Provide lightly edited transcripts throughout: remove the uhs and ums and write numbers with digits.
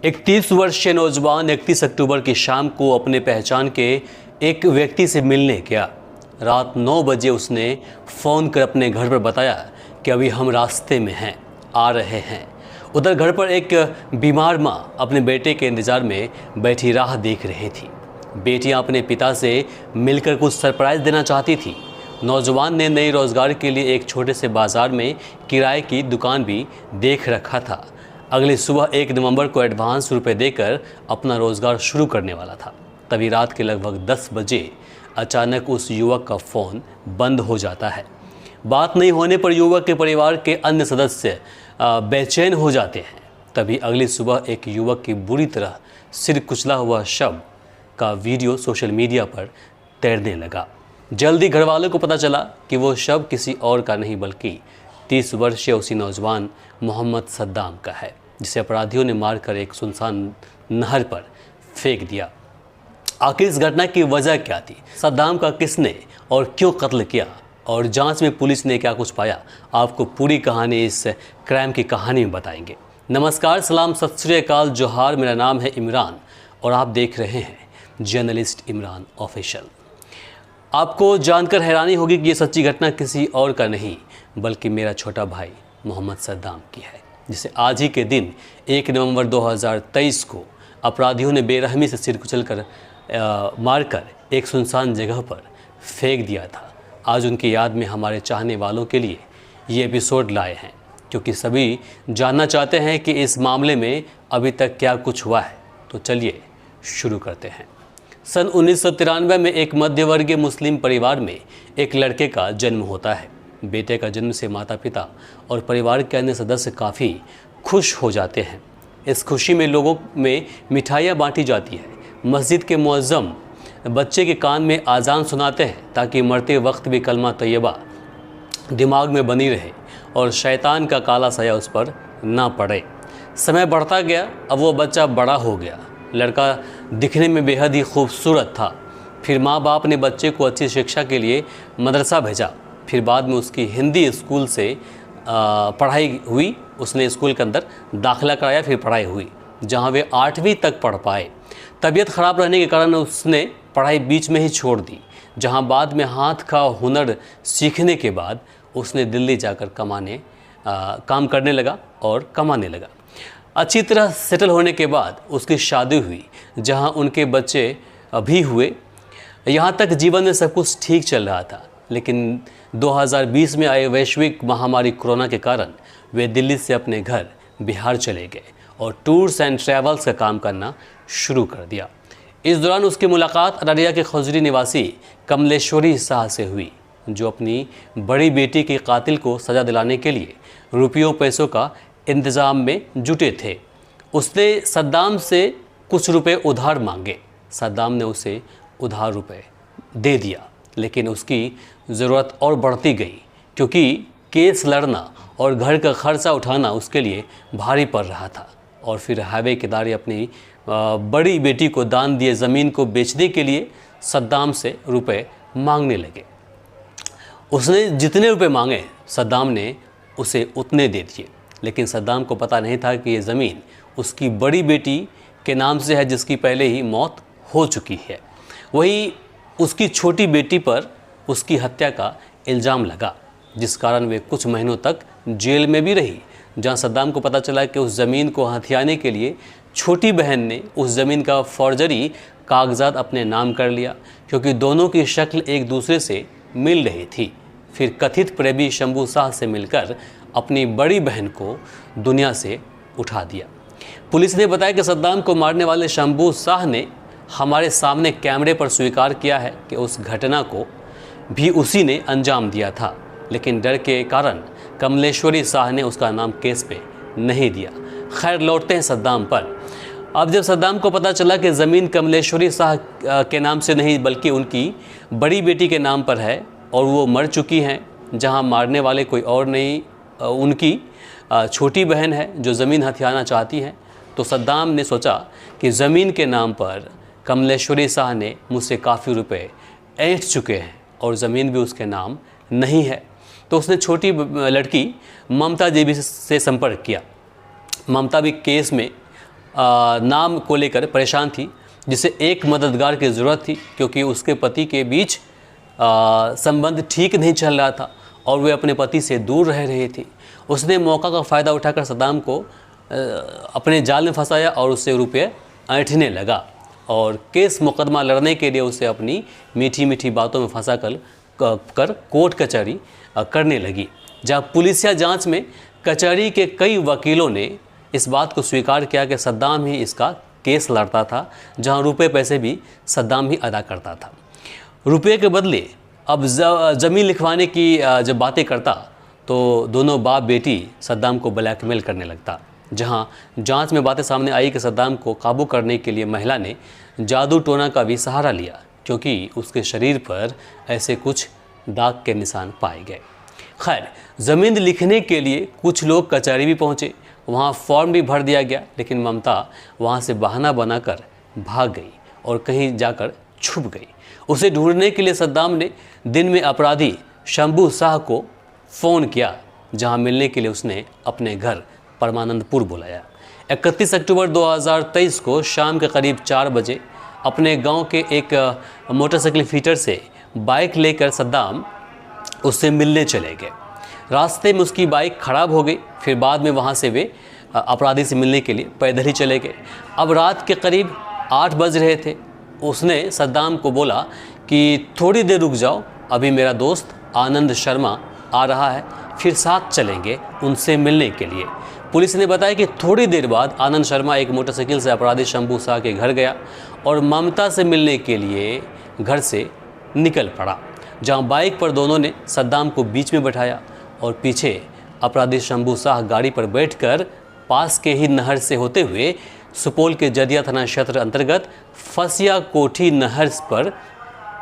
एक 30 वर्षीय नौजवान 31 अक्टूबर की शाम को अपने पहचान के एक व्यक्ति से मिलने गया। रात 9 बजे उसने फ़ोन कर अपने घर पर बताया कि अभी हम रास्ते में हैं, आ रहे हैं। उधर घर पर एक बीमार माँ अपने बेटे के इंतज़ार में बैठी राह देख रही थी। बेटियाँ अपने पिता से मिलकर कुछ सरप्राइज़ देना चाहती थी। नौजवान ने नए रोज़गार के लिए एक छोटे से बाज़ार में किराए की दुकान भी देख रखा था। अगली सुबह 1 नवंबर को एडवांस रुपए देकर अपना रोज़गार शुरू करने वाला था। तभी रात के लगभग 10 बजे अचानक उस युवक का फ़ोन बंद हो जाता है। बात नहीं होने पर युवक के परिवार के अन्य सदस्य बेचैन हो जाते हैं। तभी अगली सुबह एक युवक की बुरी तरह सिर कुचला हुआ शव का वीडियो सोशल मीडिया पर तैरने लगा। जल्दी घरवालों को पता चला कि वो शव किसी और का नहीं बल्कि 30 वर्षीय उसी नौजवान मोहम्मद सद्दाम का है, जिसे अपराधियों ने मारकर एक सुनसान नहर पर फेंक दिया। आखिर इस घटना की वजह क्या थी, सद्दाम का किसने और क्यों कत्ल किया, और जांच में पुलिस ने क्या कुछ पाया, आपको पूरी कहानी इस क्राइम की कहानी में बताएंगे। नमस्कार, सलाम, सत श्री अकाल, जोहार। मेरा नाम है इमरान और आप देख रहे हैं जर्नलिस्ट इमरान ऑफिशियल। आपको जानकर हैरानी होगी कि ये सच्ची घटना किसी और का नहीं बल्कि मेरा छोटा भाई मोहम्मद सद्दाम की है, जिसे आज ही के दिन 1 नवंबर 2023 को अपराधियों ने बेरहमी से सिर कुचलकर मारकर एक सुनसान जगह पर फेंक दिया था। आज उनकी याद में हमारे चाहने वालों के लिए ये एपिसोड लाए हैं, क्योंकि सभी जानना चाहते हैं कि इस मामले में अभी तक क्या कुछ हुआ है। तो चलिए शुरू करते हैं। सन 1993 में एक मध्यवर्गीय मुस्लिम परिवार में एक लड़के का जन्म होता है। बेटे का जन्म से माता पिता और परिवार के अन्य सदस्य काफ़ी खुश हो जाते हैं। इस खुशी में लोगों में मिठाइयाँ बांटी जाती है। मस्जिद के मुअज्जम बच्चे के कान में आज़ान सुनाते हैं ताकि मरते वक्त भी कलमा तैयबा दिमाग में बनी रहे और शैतान का काला साया उस पर ना पड़े। समय बढ़ता गया, अब वो बच्चा बड़ा हो गया। लड़का दिखने में बेहद ही खूबसूरत था। फिर माँ बाप ने बच्चे को अच्छी शिक्षा के लिए मदरसा भेजा। फिर बाद में उसकी हिंदी स्कूल से पढ़ाई हुई। उसने स्कूल के अंदर दाखिला कराया, फिर पढ़ाई हुई, जहाँ वे 8वीं तक पढ़ पाए। तबीयत ख़राब रहने के कारण उसने पढ़ाई बीच में ही छोड़ दी, जहाँ बाद में हाथ का हुनर सीखने के बाद उसने दिल्ली जाकर काम करने लगा और कमाने लगा। अच्छी तरह सेटल होने के बाद उसकी शादी हुई, जहाँ उनके बच्चे भी हुए। यहाँ तक जीवन में सब कुछ ठीक चल रहा था, लेकिन 2020 में आए वैश्विक महामारी कोरोना के कारण वे दिल्ली से अपने घर बिहार चले गए और टूर्स एंड ट्रैवल्स का काम करना शुरू कर दिया। इस दौरान उसकी मुलाकात अररिया के खजुरी निवासी कमलेश्वरी शाह से हुई, जो अपनी बड़ी बेटी के कातिल को सज़ा दिलाने के लिए रुपयों पैसों का इंतज़ाम में जुटे थे। उसने सद्दाम से कुछ रुपए उधार मांगे। सद्दाम ने उसे उधार रुपए दे दिया, लेकिन उसकी ज़रूरत और बढ़ती गई, क्योंकि केस लड़ना और घर का खर्चा उठाना उसके लिए भारी पड़ रहा था। और फिर हाईवे किनारे अपनी बड़ी बेटी को दान दिए ज़मीन को बेचने के लिए सद्दाम से रुपए मांगने लगे। उसने जितने रुपए मांगे सद्दाम ने उसे उतने दे दिए, लेकिन सद्दाम को पता नहीं था कि ये ज़मीन उसकी बड़ी बेटी के नाम से है, जिसकी पहले ही मौत हो चुकी है। वही उसकी छोटी बेटी पर उसकी हत्या का इल्ज़ाम लगा, जिस कारण वे कुछ महीनों तक जेल में भी रही, जहां सद्दाम को पता चला कि उस ज़मीन को हथियाने के लिए छोटी बहन ने उस ज़मीन का फॉर्जरी कागजात अपने नाम कर लिया, क्योंकि दोनों की शक्ल एक दूसरे से मिल रही थी। फिर कथित प्रेमी शंभू शाह से मिलकर अपनी बड़ी बहन को दुनिया से उठा दिया। पुलिस ने बताया कि सद्दाम को मारने वाले शंभू शाह ने हमारे सामने कैमरे पर स्वीकार किया है कि उस घटना को भी उसी ने अंजाम दिया था, लेकिन डर के कारण कमलेश्वरी शाह ने उसका नाम केस पे नहीं दिया। खैर, लौटते हैं सद्दाम पर। अब जब सद्दाम को पता चला कि ज़मीन कमलेश्वरी शाह के नाम से नहीं बल्कि उनकी बड़ी बेटी के नाम पर है और वो मर चुकी हैं, जहां मारने वाले कोई और नहीं उनकी छोटी बहन है जो ज़मीन हथियाना चाहती है, तो सद्दाम ने सोचा कि ज़मीन के नाम पर कमलेश्वरी शाह ने मुझसे काफ़ी रुपए ऐंठ चुके हैं और ज़मीन भी उसके नाम नहीं है। तो उसने छोटी लड़की ममता देवी से संपर्क किया। ममता भी केस में नाम को लेकर परेशान थी, जिसे एक मददगार की ज़रूरत थी क्योंकि उसके पति के बीच संबंध ठीक नहीं चल रहा था और वे अपने पति से दूर रह रही थी। उसने मौका का फ़ायदा उठाकर सद्दाम को अपने जाल में फंसाया और उससे रुपये ऐंठने लगा और केस मुकदमा लड़ने के लिए उसे अपनी मीठी मीठी बातों में फंसा कर कोर्ट कचहरी करने लगी, जहां पुलिसिया जांच में कचहरी के कई वकीलों ने इस बात को स्वीकार किया कि सद्दाम ही इसका केस लड़ता था, जहां रुपए पैसे भी सद्दाम ही अदा करता था। रुपये के बदले अब ज़मीन लिखवाने की जब बातें करता तो दोनों बाप बेटी सद्दाम को ब्लैकमेल करने लगता, जहां जांच में बातें सामने आई कि सद्दाम को काबू करने के लिए महिला ने जादू टोना का भी सहारा लिया क्योंकि उसके शरीर पर ऐसे कुछ दाग के निशान पाए गए। खैर, ज़मीन लिखने के लिए कुछ लोग कचहरी भी पहुंचे, वहां फॉर्म भी भर दिया गया, लेकिन ममता वहां से बहाना बनाकर भाग गई और कहीं जाकर छुप गई। उसे ढूंढने के लिए सद्दाम ने दिन में अपराधी शंभू शाह को फ़ोन किया, जहां मिलने के लिए उसने अपने घर परमानंदपुर बुलाया। 31 अक्टूबर 2023 को शाम के करीब 4 बजे अपने गांव के एक मोटरसाइकिल फीटर से बाइक लेकर सद्दाम उससे मिलने चले गए। रास्ते में उसकी बाइक खराब हो गई, फिर बाद में वहां से वे अपराधी से मिलने के लिए पैदल ही चले गए। अब रात के करीब 8 बज रहे थे। उसने सद्दाम को बोला कि थोड़ी देर रुक जाओ, अभी मेरा दोस्त आनंद शर्मा आ रहा है, फिर साथ चलेंगे उनसे मिलने के लिए। पुलिस ने बताया कि थोड़ी देर बाद आनंद शर्मा एक मोटरसाइकिल से अपराधी शंभू शाह के घर गया और ममता से मिलने के लिए घर से निकल पड़ा, जहां बाइक पर दोनों ने सद्दाम को बीच में बैठाया और पीछे अपराधी शंभू शाह गाड़ी पर बैठकर पास के ही नहर से होते हुए सुपौल के जदिया थाना क्षेत्र अंतर्गत फसिया कोठी नहर पर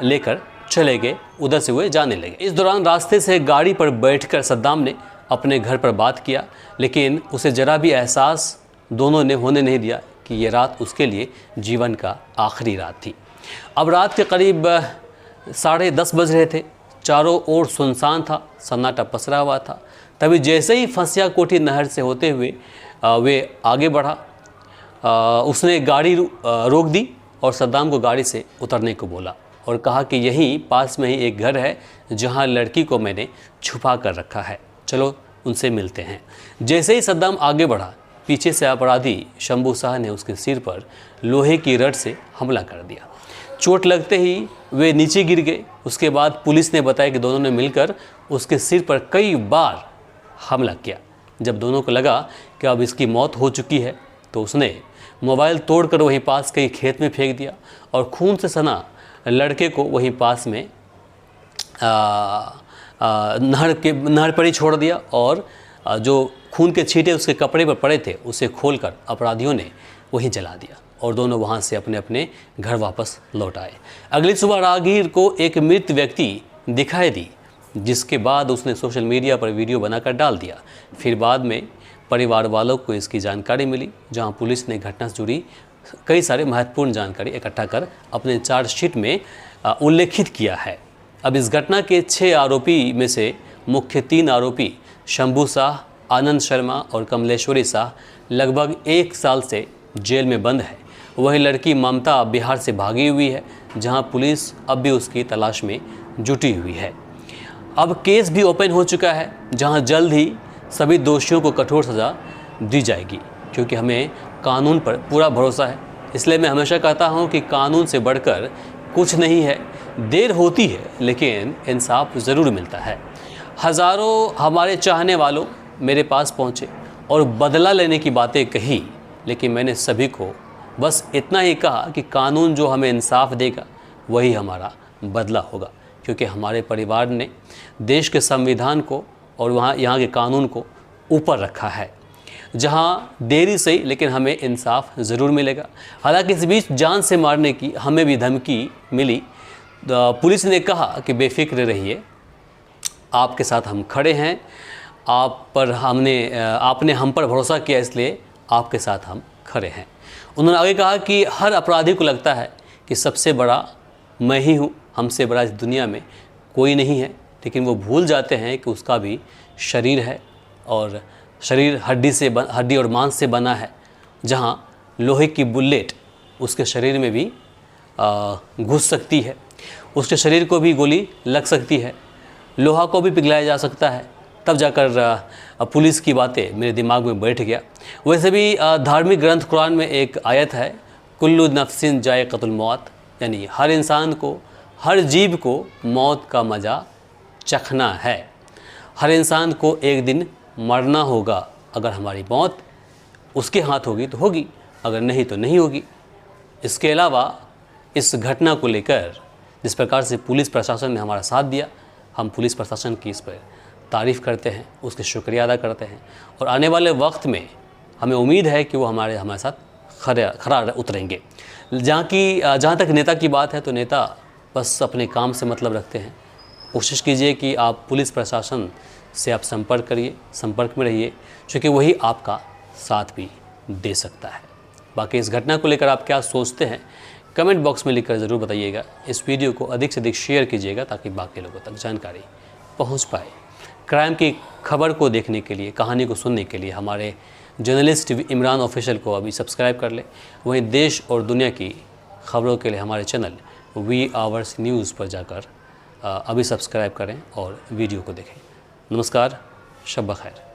लेकर चले गए, उधर से हुए जाने लगे। इस दौरान रास्ते से गाड़ी पर बैठकर सद्दाम ने अपने घर पर बात किया, लेकिन उसे जरा भी एहसास दोनों ने होने नहीं दिया कि ये रात उसके लिए जीवन का आखिरी रात थी। अब रात के करीब 10:30 बज रहे थे। चारों ओर सुनसान था, सन्नाटा पसरा हुआ था। तभी जैसे ही फसिया कोठी नहर से होते हुए वे आगे बढ़ा, उसने गाड़ी रोक दी और सद्दाम को गाड़ी से उतरने को बोला और कहा कि यहीं पास में ही एक घर है जहां लड़की को मैंने छुपा कर रखा है, चलो उनसे मिलते हैं। जैसे ही सद्दाम आगे बढ़ा, पीछे से अपराधी शंभू शाह ने उसके सिर पर लोहे की रड से हमला कर दिया। चोट लगते ही वे नीचे गिर गए। उसके बाद पुलिस ने बताया कि दोनों ने मिलकर उसके सिर पर कई बार हमला किया। जब दोनों को लगा कि अब इसकी मौत हो चुकी है तो उसने मोबाइल तोड़कर वहीं पास के खेत में फेंक दिया और खून से सना लड़के को वहीं पास में नहर पर ही छोड़ दिया और जो खून के छींटे उसके कपड़े पर पड़े थे उसे खोलकर अपराधियों ने वहीं जला दिया और दोनों वहां से अपने अपने घर वापस लौट आए। अगली सुबह राहगीर को एक मृत व्यक्ति दिखाई दी, जिसके बाद उसने सोशल मीडिया पर वीडियो बनाकर डाल दिया। फिर बाद में परिवार वालों को इसकी जानकारी मिली, जहां पुलिस ने घटना से जुड़ी कई सारे महत्वपूर्ण जानकारी इकट्ठा कर अपने चार्जशीट में उल्लेखित किया है। अब इस घटना के 6 आरोपी में से मुख्य 3 आरोपी शंभू शाह, आनंद शर्मा और कमलेश्वरी शाह लगभग 1 साल से जेल में बंद है। वही लड़की ममता बिहार से भागी हुई है, जहां पुलिस अब भी उसकी तलाश में जुटी हुई है। अब केस भी ओपन हो चुका है, जहां जल्द ही सभी दोषियों को कठोर सज़ा दी जाएगी, क्योंकि हमें कानून पर पूरा भरोसा है। इसलिए मैं हमेशा कहता हूं कि कानून से बढ़कर कुछ नहीं है। देर होती है लेकिन इंसाफ ज़रूर मिलता है। हज़ारों हमारे चाहने वालों मेरे पास पहुंचे और बदला लेने की बातें कही, लेकिन मैंने सभी को बस इतना ही कहा कि कानून जो हमें इंसाफ देगा वही हमारा बदला होगा, क्योंकि हमारे परिवार ने देश के संविधान को और यहाँ के कानून को ऊपर रखा है। जहाँ देरी सही लेकिन हमें इंसाफ ज़रूर मिलेगा। हालांकि इस बीच जान से मारने की हमें भी धमकी मिली। पुलिस ने कहा कि बेफिक्र रहिए, आपके साथ हम खड़े हैं, आपने हम पर भरोसा किया, इसलिए आपके साथ हम खड़े हैं। उन्होंने आगे कहा कि हर अपराधी को लगता है कि सबसे बड़ा मैं ही हूँ, हमसे बड़ा इस दुनिया में कोई नहीं है, लेकिन वो भूल जाते हैं कि उसका भी शरीर है और शरीर हड्डी और मांस से बना है। जहाँ लोहे की बुलेट उसके शरीर में भी घुस सकती है, उसके शरीर को भी गोली लग सकती है, लोहा को भी पिघलाया जा सकता है। तब जाकर पुलिस की बातें मेरे दिमाग में बैठ गया। वैसे भी धार्मिक ग्रंथ कुरान में एक आयत है, कुल्लु नफ्सिन जायक़तुल मौत, यानी हर इंसान को, हर जीव को मौत का मज़ा चखना है। हर इंसान को एक दिन मरना होगा। अगर हमारी मौत उसके हाथ होगी तो होगी, अगर नहीं तो नहीं होगी। इसके अलावा इस घटना को लेकर जिस प्रकार से पुलिस प्रशासन ने हमारा साथ दिया, हम पुलिस प्रशासन की इस पर तारीफ़ करते हैं, उसके शुक्रिया अदा करते हैं। और आने वाले वक्त में हमें उम्मीद है कि वो हमारे साथ खरा उतरेंगे। जहाँ तक नेता की बात है, तो नेता बस अपने काम से मतलब रखते हैं। कोशिश कीजिए कि आप पुलिस प्रशासन से आप संपर्क में रहिए, क्योंकि वही आपका साथ भी दे सकता है। बाकी इस घटना को लेकर आप क्या सोचते हैं, कमेंट बॉक्स में लिखकर ज़रूर बताइएगा। इस वीडियो को अधिक से अधिक शेयर कीजिएगा ताकि बाकी लोगों तक जानकारी पहुंच पाए। क्राइम की खबर को देखने के लिए, कहानी को सुनने के लिए हमारे जर्नलिस्ट इमरान ऑफिशियल को अभी सब्सक्राइब कर लें। वहीं देश और दुनिया की खबरों के लिए हमारे चैनल वी आवर्स न्यूज़ पर जाकर अभी सब्सक्राइब करें और वीडियो को देखें। नमस्कार, शब ब खैर।